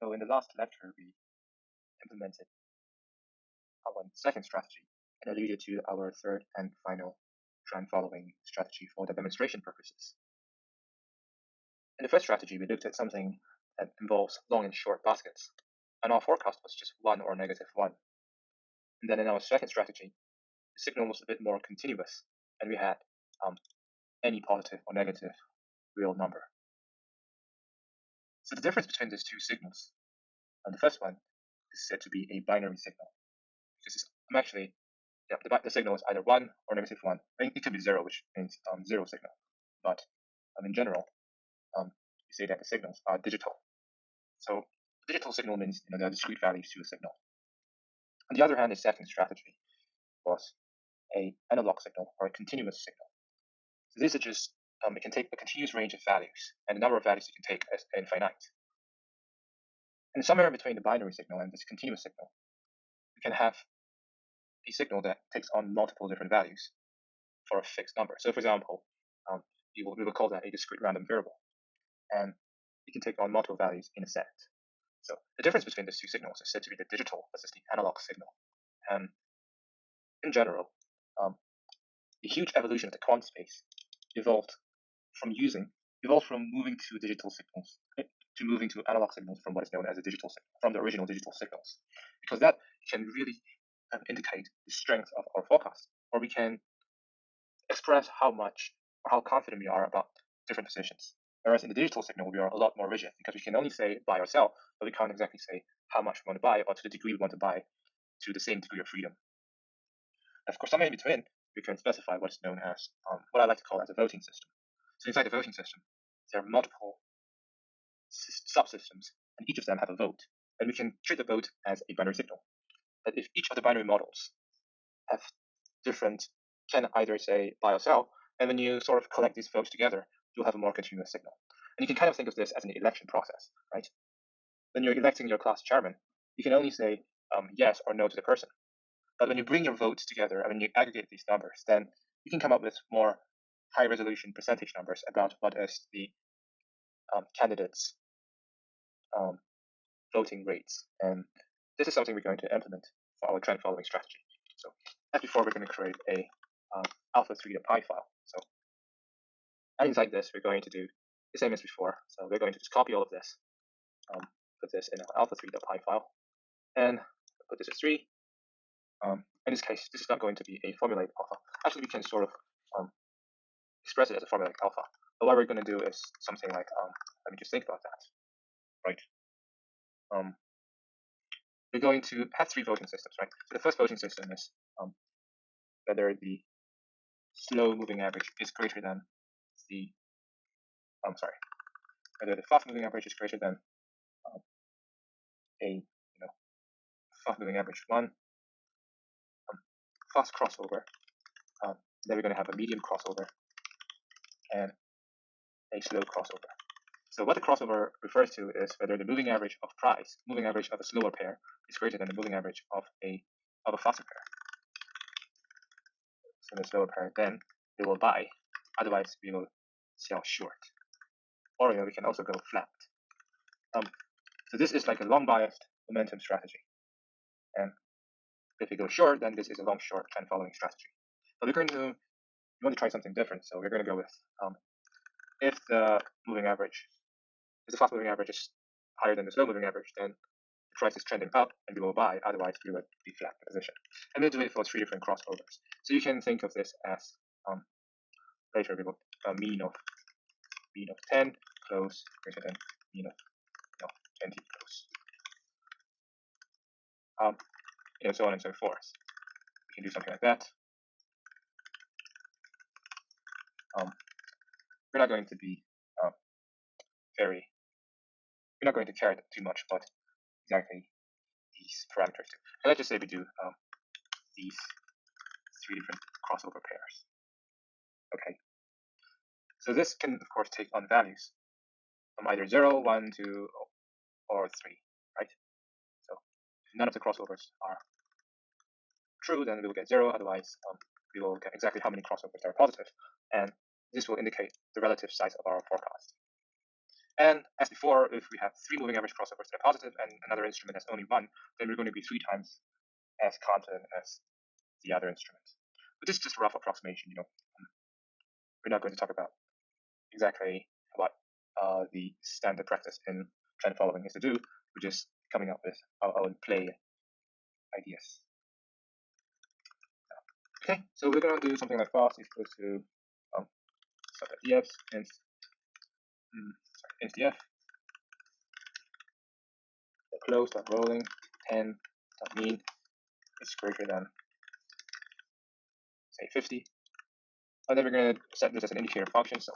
So in the last lecture, we implemented our second strategy and alluded to our third and final trend following strategy for the demonstration purposes. In the first strategy, we looked at something that involves long and short baskets, and our forecast was just 1 or -1. And then in our second strategy, the signal was a bit more continuous, and we had any positive or negative real number. So the difference between these two signals, the first one is said to be a binary signal, because the signal is either 1 or -1. It could be 0, which means zero signal. But in general, you say that the signals are digital. So digital signal means there are discrete values to a signal. On the other hand, the second strategy was an analog signal or a continuous signal. So this is just it can take a continuous range of values, and the number of values it can take is infinite. And somewhere between the binary signal and this continuous signal, we can have a signal that takes on multiple different values for a fixed number. So for example, we will call that a discrete random variable, and it can take on multiple values in a set. So the difference between these two signals is said to be the digital versus the analog signal. And in general, the huge evolution of the quantum space evolved from moving to digital signals to moving to analog signals from what is known as a digital signal, from the original digital signals, because that can really indicate the strength of our forecast, or we can express how much or how confident we are about different positions. Whereas in the digital signal, we are a lot more rigid because we can only say buy or sell, but we can't exactly say how much we want to buy or to the degree we want to buy to the same degree of freedom. Of course, somewhere in between, we can specify what's known as what I like to call as a voting system. So inside the voting system, there are multiple subsystems, and each of them have a vote. And we can treat the vote as a binary signal. That if each of the binary models have can either say buy or sell, and when you sort of collect these votes together, you'll have a more continuous signal. And you can kind of think of this as an election process, right? When you're electing your class chairman, you can only say yes or no to the person. But when you bring your votes together and when you aggregate these numbers, then you can come up with more high-resolution percentage numbers about what is the candidates' voting rates. And this is something we're going to implement for our trend following strategy. So as before, we're going to create a alpha3.py file. So inside this, we're going to do the same as before. So we're going to just copy all of this, put this in our alpha3.py file, and put this as 3. In this case, this is not going to be a formulaic alpha. Actually, we can sort of express it as a formulaic alpha. But what we're going to do is something like, let me just think about that, right? We're going to have 3 voting systems, right? So the first voting system is whether the slow moving average is greater than the, whether the fast moving average is greater than a fast moving average 1, fast crossover, then we're going to have a medium crossover, and a slow crossover. So what the crossover refers to is whether the moving average of a slower pair is greater than the moving average of a faster pair. So the slower pair, then we will buy, otherwise we will sell short. Or we can also go flat. So this is like a long biased momentum strategy. And if we go short, then this is a long short trend following strategy. But we want to try something different. So we're going to go with if the fast moving average is higher than the slow moving average, then the price is trending up and we will buy, otherwise we would be flat in position. And we'll do it for 3 different crossovers. So you can think of this as later we will mean of 10 close greater than mean of 20 close. So on and so forth. We can do something like that. We're not going to be we're not going to care too much about exactly these parameters. And let's just say we do these 3 different crossover pairs. Okay. So this can, of course, take on values from either 0, 1, 2, or 3, right? So if none of the crossovers are true, then we will get 0. Otherwise, we will get exactly how many crossovers are positive. And this will indicate the relative size of our forecast. And as before, if we have 3 moving average crossovers that are positive and another instrument has only 1, then we're going to be 3 times as confident as the other instrument. But this is just a rough approximation. We're not going to talk about exactly what the standard practice in trend following is to do. We're just coming up with our own play ideas. Okay, so we're going to do something like fast is equal to sub.df inst df close rolling 10 mean is greater than say 50. And then we're going to set this as an indicator function, so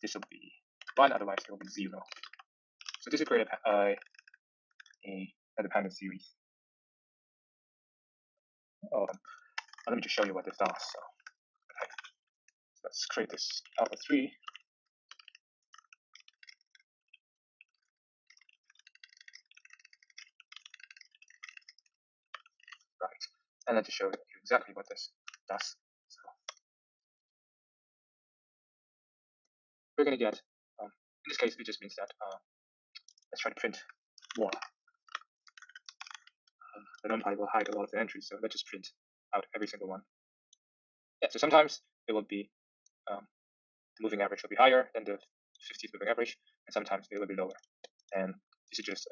this will be 1, otherwise it will be 0. So this will create a dependent series. Let me just show you what this does. So, okay. So let's create this alpha 3. Right. And then to show you exactly what this does. So we're going to get, in this case, it just means that, let's try to print more. The numpy will hide a lot of the entries, so let's just print out every single one. Yeah, so sometimes it will be, the moving average will be higher than the 50th moving average, and sometimes it will be lower. And this is just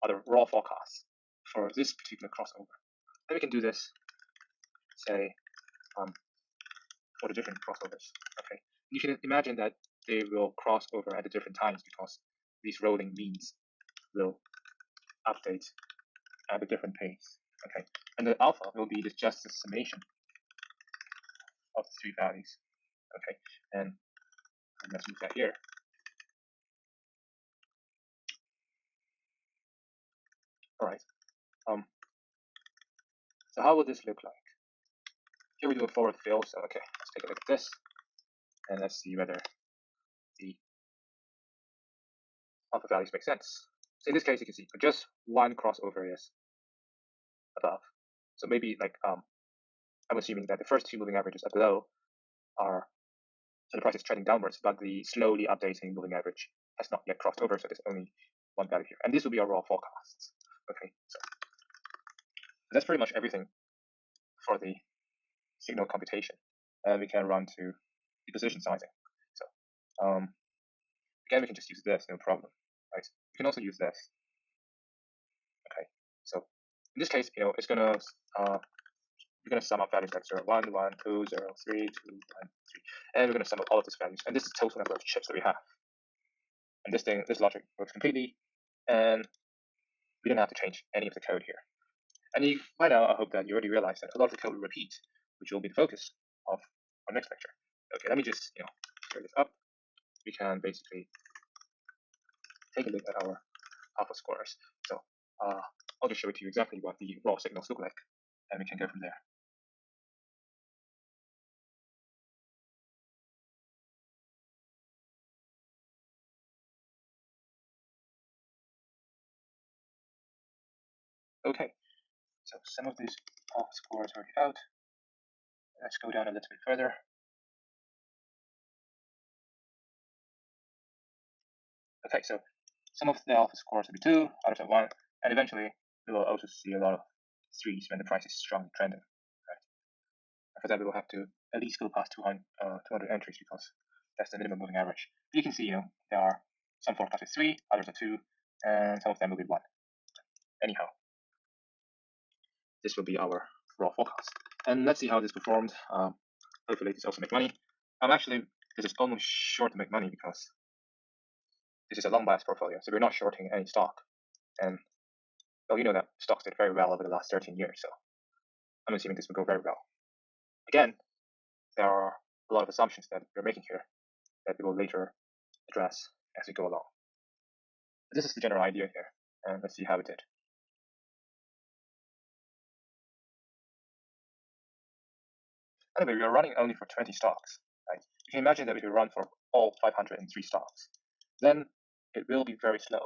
other raw forecasts for this particular crossover. Then we can do this, say, for the different crossovers. Okay, you can imagine that they will cross over at the different times because these rolling means will update at a different pace. Okay, and the alpha will be just the summation of the 3 values. Okay, and let's move that here. All right. So how would this look like? Here we do a forward fill. So okay, let's take a look at this, and let's see whether the alpha values make sense. So in this case, you can see just one crossover is above. So maybe like I'm assuming that the first 2 moving averages are below are, so the price is trending downwards, but the slowly updating moving average has not yet crossed over, so there's only one value here. And this will be our raw forecasts. Okay, so that's pretty much everything for the signal computation. And we can run to the position sizing. So again, we can just use this, no problem, right? We can also use this. Okay, so in this case, it's gonna we're gonna sum up values like 0, 1, 1, 2, 0, 3, 2, 1, 3, and we're gonna sum up all of these values, and this is the total number of chips that we have. And this logic works completely, and we don't have to change any of the code here. And by now, I hope that you already realized that a lot of the code will repeat, which will be the focus of our next lecture. Okay, let me just clear this up. We can basically take a look at our alpha scores. So I'll just show it to you exactly what the raw signals look like, and we can go from there. Okay, so some of these alpha scores are already out. Let's go down a little bit further. Okay, so some of the alpha scores will be 2, others are 1, and eventually we will also see a lot of 3s when the price is strongly trending. Right? For that, we will have to at least go past 200 entries because that's the minimum moving average. But you can see, there are some forecasts with 3, others are 2, and some of them will be 1. Anyhow, this will be our raw forecast. And let's see how this performed. Hopefully this also make money. Actually, this is almost sure to make money because this is a long bias portfolio, so we're not shorting any stock. And well, you know that stocks did very well over the last 13 years, so I'm assuming this will go very well. Again, there are a lot of assumptions that we're making here that we will later address as we go along. But this is the general idea here, and let's see how it did. Anyway, we are running only for 20 stocks. Right? You can imagine that if we run for all 503 stocks, then it will be very slow.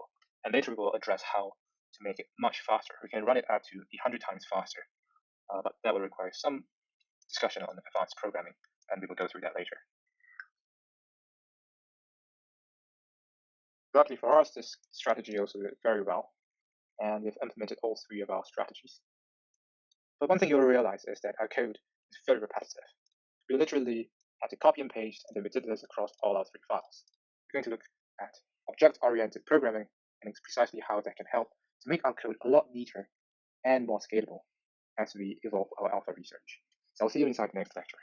And later we will address how to make it much faster. We can run it up to 100 times faster, but that will require some discussion on advanced programming, and we will go through that later. Luckily for us, this strategy also did very well, and we've implemented all three of our strategies. But one thing you'll realize is that our code is very repetitive. We literally had to copy and paste, and then we did this across all our three files. We're going to look at object-oriented programming and precisely how that can help to make our code a lot neater and more scalable as we evolve our alpha research. So I'll see you inside the next lecture.